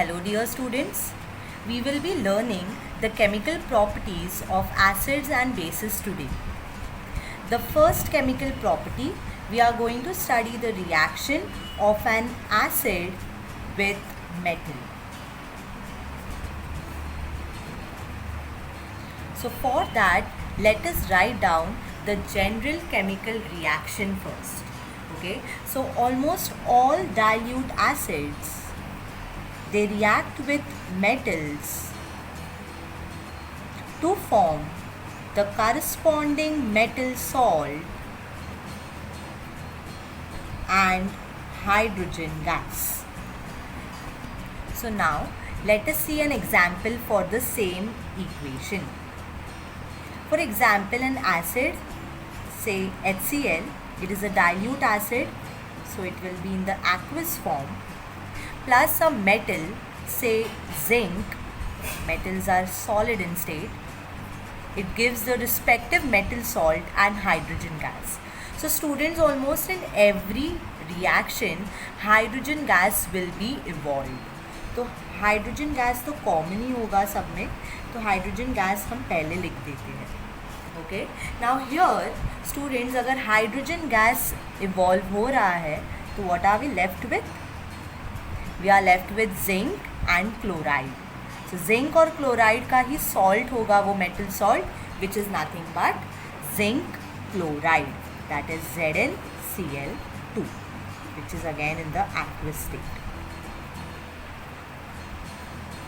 Hello dear students, we will be learning the chemical properties of acids and bases today. The first chemical property, we are going to study the reaction of an acid with metal. So for that, let us write down the general chemical reaction first. Okay, so almost all dilute acids, they react with metals to form the corresponding metal salt and hydrogen gas. So now let us see an example for the same equation. For example, an acid, say HCl, it is a dilute acid, so it will be in the aqueous form, plus some metal, say zinc. Metals are solid in state. It gives the respective metal salt and hydrogen gas. So students, almost in every reaction hydrogen gas will be evolved. तो hydrogen gas तो common ही होगा सब में, तो hydrogen gas हम पहले लिख देते हैं. ओके, नाउ हियर स्टूडेंट्स, अगर हाइड्रोजन गैस इवॉल्व हो रहा है तो what are we left with? We are left with zinc and chloride. So zinc और क्लोराइड का ही सॉल्ट होगा वो metal salt, which is nothing but zinc chloride, that is ZnCl2, which is again in the aqueous state.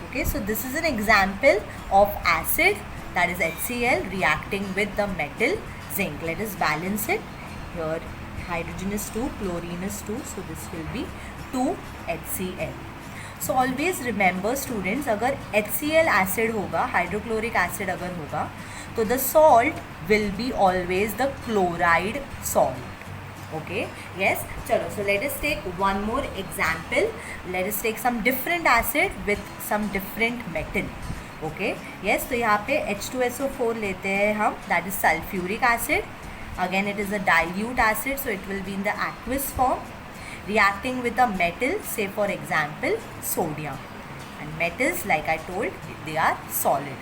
Okay, so this is an example of acid, that is HCl, reacting with the metal zinc. Let us balance it. Here hydrogen is 2, chlorine is 2, so this will be 2HCl. So always remember students, अगर HCl acid होगा, hydrochloric acid अगर होगा, तो the salt will be always the chloride salt. Okay, yes, chalo, so let us take one more example. Let us take some different acid with some different metal. Okay, yes, तो यहाँ पे H2SO4 लेते हैं हम, that is sulfuric acid. Again it is a dilute acid, so it will be in the aqueous form, reacting with a metal, say for example sodium. And metals, like I told, they are solid.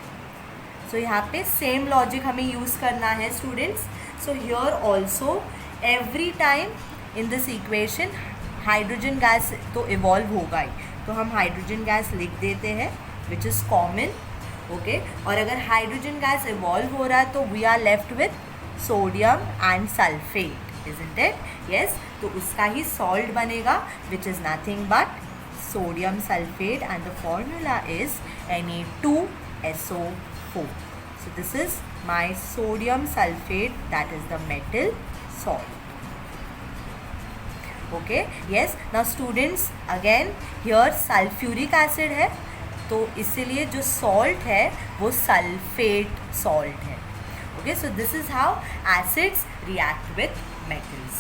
So यहाँ पे same logic हमें use करना है students. So here also every time in this equation hydrogen gas तो evolve होगा ही, तो हम hydrogen gas लिख देते हैं, विच इज़ कॉमन. ओके, और अगर हाइड्रोजन गैस इवॉल्व हो रहा है तो we are left with sodium and sulphate, isn't it? Yes, तो उसका ही सॉल्ट बनेगा, which is nothing but sodium sulphate, and the formula is Na2SO4. So this is my sodium sulfate, that is the metal salt. Okay, yes, now students, again here sulfuric acid है, तो इसीलिए जो salt है वो sulfate salt है. Okay, so this is how acids react with metals.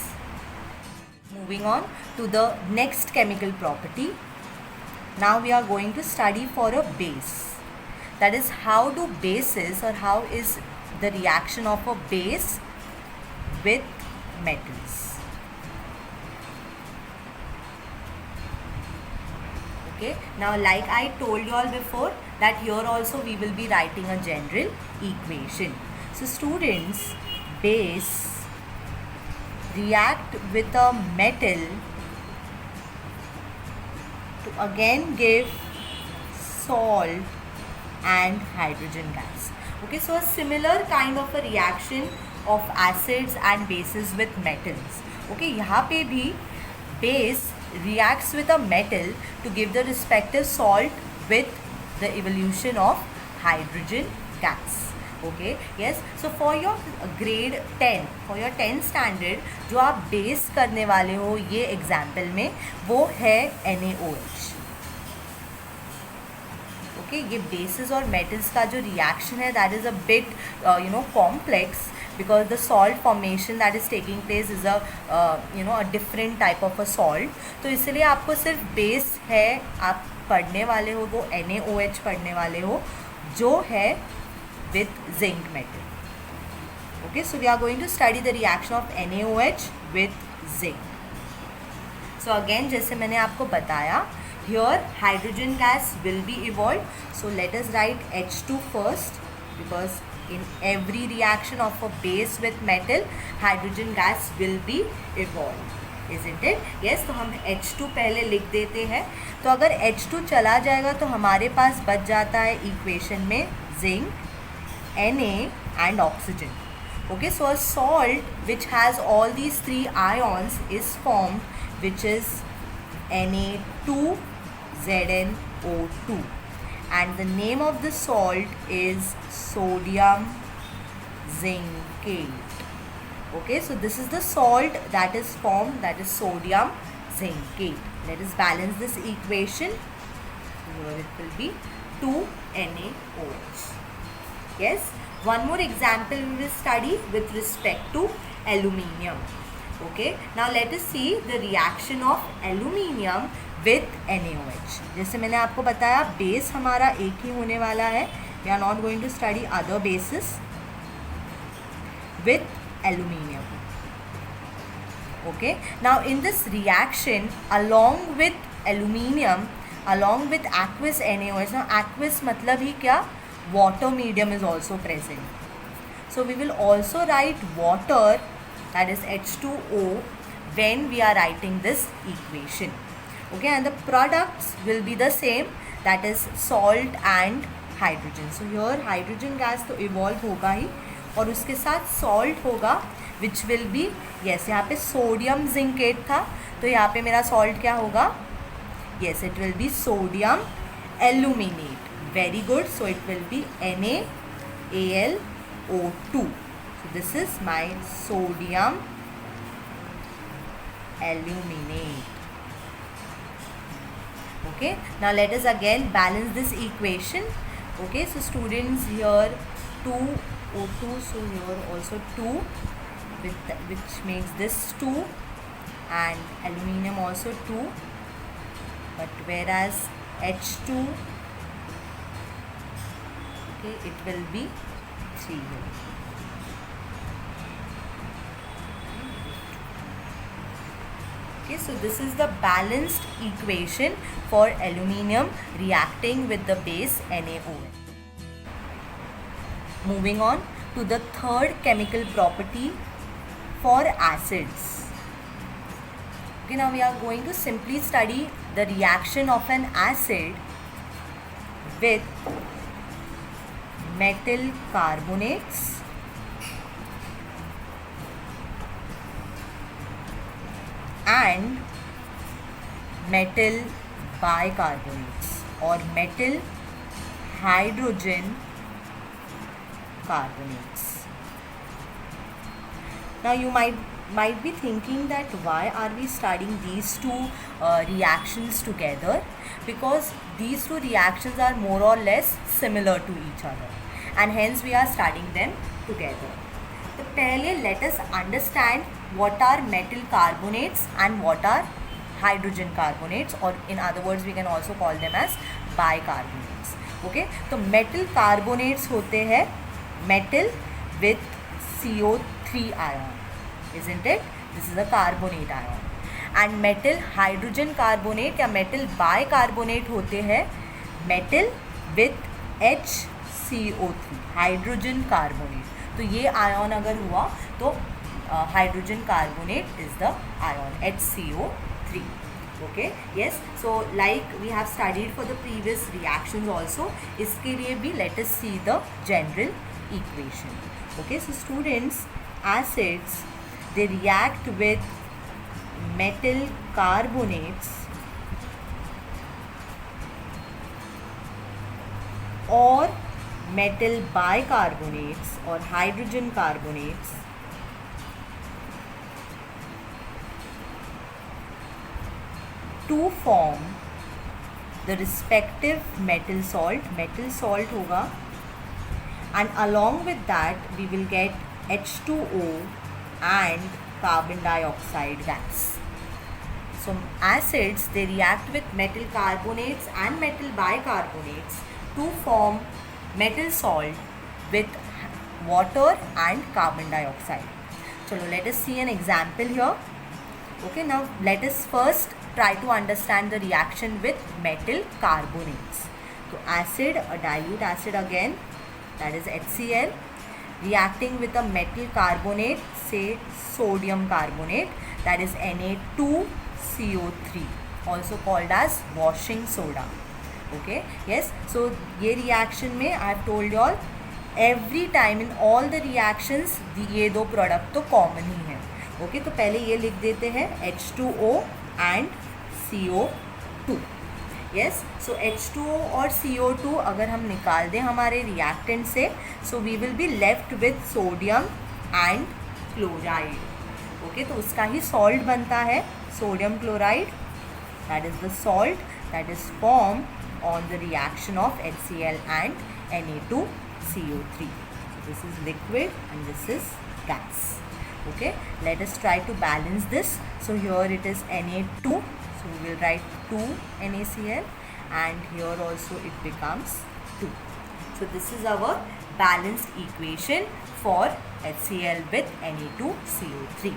Moving on to the next chemical property. Now we are going to study for a base. That is, how do bases, or how is the reaction of a base with metals. Okay, now like I told you all before, that here also we will be writing a general equation. So students, base react with a metal to again give salt and hydrogen gas. Okay, so a similar kind of a reaction of acids and bases with metals. Okay, यहाँ पे भी base reacts with a metal to give the respective salt with the evolution of hydrogen gas. Okay, yes, so for your grade 10, for your 10th standard, जो आप base करने वाले हो ये example में, वो है NaOH. Okay, ये bases और metals का जो reaction है, that is a bit complex, because the salt formation that is taking place is a different type of a salt. तो इसलिए आपको सिर्फ base है आप पढ़ने वाले हो, वो NaOH पढ़ने वाले हो, जो है with zinc metal. Okay, so we are going to study the reaction of NaOH with zinc. So again, जैसे मैंने आपको बताया Here hydrogen gas will be evolved. So let us write H2 first, because in every reaction of a base with metal, hydrogen gas will be evolved, isn't it? Yes, तो हम H2 पहले लिख देते हैं. तो अगर H2 चला जाएगा तो हमारे पास बच जाता है इक्वेशन में zinc, Na and oxygen. Okay, so a salt which has all these three ions is formed, which is Na2ZnO2, and the name of the salt is sodium zincate. Okay, so this is the salt that is formed, that is sodium zincate. Let us balance this equation. Here it will be 2NaOH. Yes, one more example we will study with respect to aluminium. Okay, now let us see the reaction of aluminium with NaOH. जैसे मैंने आपको बताया base हमारा एक ही होने वाला है. We are not going to study other bases with aluminium. Okay, now in this reaction, along with aluminium, along with aqueous NaOH, now aqueous मतलब ही क्या, water medium is also present. So we will also write water, that is H2O, when we are writing this equation. Okay, and the products will be the same, that is salt and hydrogen. So here hydrogen gas तो evolve होगा ही, और उसके साथ salt होगा, which will be, yes, यहाँ पे sodium zincate था, तो यहाँ पे मेरा salt क्या होगा, yes, it will be sodium aluminate. Very good. So it will be NaAlO2. So this is my sodium aluminate. Okay, now let us again balance this equation. Okay, so students, here 2O2, so here also 2, which makes this 2, and aluminium also 2, but whereas H2, okay, it will be 3 here. Okay, so this is the balanced equation for aluminium reacting with the base NaOH. Moving on to the third chemical property for acids. Okay, now we are going to simply study the reaction of an acid with metal carbonates and metal bicarbonates or metal hydrogen carbonates. Now you might be thinking that why are we studying these two reactions together? Because these two reactions are more or less similar to each other, and hence we are studying them together. So पहले let us understand what are metal carbonates and what are hydrogen carbonates, or in other words we can also call them as bicarbonates. Okay, तो metal carbonates होते हैं metal with CO3 ion, isn't it? This is a carbonate ion. And metal hydrogen carbonate या metal bicarbonate होते हैं metal with HCO3, hydrogen carbonate. तो ये ion अगर हुआ तो hydrogen carbonate is the ion HCO3. Okay, yes, so like we have studied for the previous reactions also, इसके लिए भी let us see the general equation. Okay, so students, acids, they react with metal carbonates or metal bicarbonates or hydrogen carbonates to form the respective metal salt. Metal salt होगा, and along with that we will get H2O and carbon dioxide gas. So acids, they react with metal carbonates and metal bicarbonates to form metal salt with water and carbon dioxide. So let us see an example here. Okay, now let us first try to understand the reaction with metal carbonates. So acid, a dilute acid again, that is HCl, reacting with a metal carbonate, say sodium carbonate, that is Na2CO3, also called as washing soda. Okay, yes. So ये reaction में I have told you all, every time in all the reactions ये दो product तो common ही है. Okay, तो पहले ये लिख देते हैं H2O and CO2. Yes, so H2O और CO2 अगर हम निकाल दें हमारे reactant से, so we will be left with sodium and chloride. Okay, तो उसका ही salt बनता है sodium chloride, that is the salt that is formed on the reaction of HCl and Na2CO3. So this is liquid and this is gas. Okay, let us try to balance this. So here it is Na2, so we will write 2 NaCl, and here also it becomes 2. So this is our balanced equation for HCl with Na2CO3.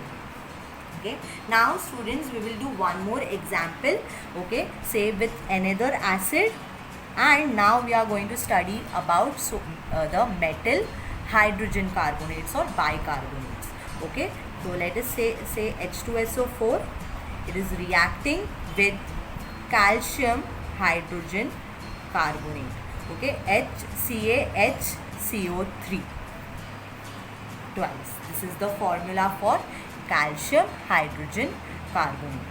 Okay, now students, we will do one more example, okay, say with another acid, and now we are going to study about the metal hydrogen carbonates or bicarbonates. Okay, so let us say H2SO4, it is reacting with calcium hydrogen carbonate. Okay, HCaHCO3 twice. This is the formula for calcium hydrogen carbonate.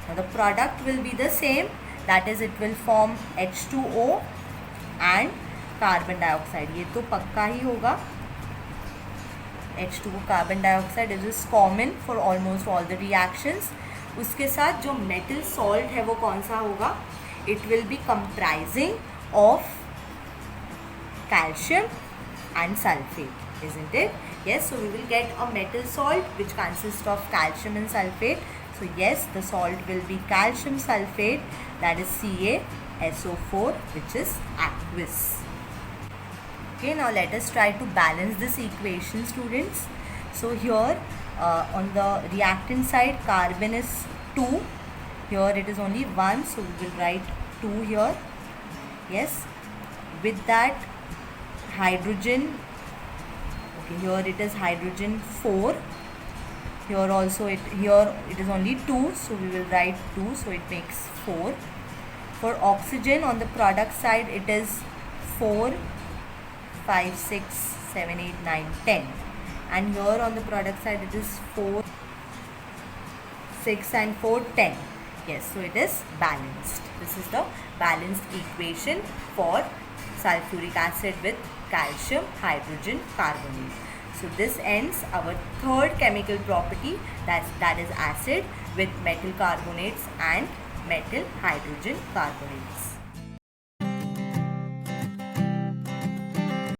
Now the product will be the same, that is it will form H2O and carbon dioxide. ये तो पक्का ही होगा. H2O carbon dioxide is common for almost all the reactions. उसके साथ जो metal salt है वो कौन सा होगा? It will be comprising of calcium and sulfate, isn't it? Yes, so we will get a metal salt which consists of calcium and sulfate. So yes, the salt will be calcium sulfate, that is CaSO4, which is aqueous. Okay, now let us try to balance this equation, students. So here on the reactant side, carbon is 2. Here it is only 1, so we will write 2 here. Yes, with that hydrogen, okay, here it is hydrogen 4. Here also it is only 2, so we will write 2, so it makes 4. For oxygen on the product side, it is 4, 5, 6, 7, 8, 9, 10. And here on the product side, it is 4, 6 and 4, 10. Yes, so it is balanced. This is the balanced equation for sulfuric acid with calcium hydrogen carbonate. So this ends our third chemical property, that is acid with metal carbonates and metal hydrogen carbonates.